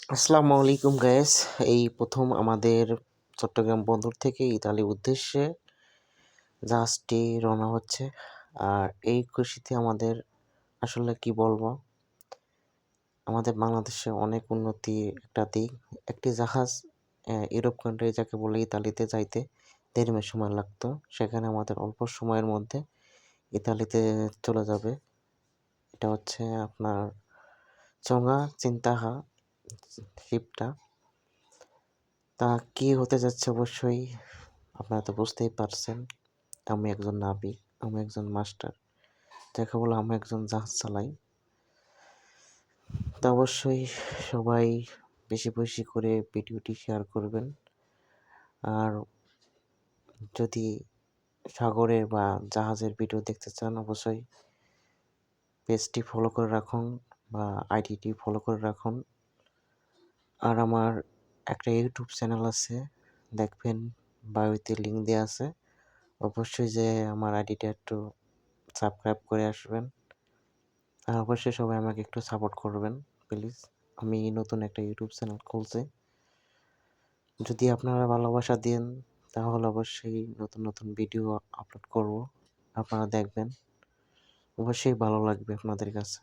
আসসালামু আলাইকুম গাইস। এই প্রথম আমাদের চট্টগ্রাম বন্দর থেকে ইতালির উদ্দেশ্যে জাহাজটি রওনা হচ্ছে। আর এই খুশিতে আমাদের আসলে কি বলবো, আমাদের বাংলাদেশে অনেক উন্নতি একটা দিক। একটি জাহাজ ইউরোপ কান্ট্রি যাকে বলে ইতালিতে যাইতে ১.৫ মাস সময় লাগতো, সেখানে আমাদের অল্প সময়ের মধ্যে ইতালিতে চলে যাবে। এটা হচ্ছে আপনার চোঙা চিন্তাহা শিপটা। তা কি হতে যাচ্ছে অবশ্যই আপনারা তো বুঝতেই পারছেন। আমি একজন নাবিক, আমি একজন মাস্টার, যাকে বলে আমি একজন জাহাজ চালাই। তা অবশ্যই সবাই বেশি বেশি করে ভিডিওটি শেয়ার করবেন। আর যদি সাগরের বা জাহাজের ভিডিও দেখতে চান অবশ্যই পেজটি ফলো করে রাখুন বা আইডিটি ফলো করে রাখুন। আর আমার একটা ইউটিউব চ্যানেল আছে, দেখবেন বায়োতে লিঙ্ক দেওয়া আছে। অবশ্যই যে আমার আইডিটা একটু সাবস্ক্রাইব করে আসবেন। আর অবশ্যই সবাই আমাকে একটু সাপোর্ট করবেন প্লিজ। আমি নতুন একটা ইউটিউব চ্যানেল খুলছি, যদি আপনারা ভালোবাসা দেন তাহলে অবশ্যই নতুন নতুন ভিডিও আপলোড করব, আপনারা দেখবেন, অবশ্যই ভালো লাগবে আপনাদের কাছে।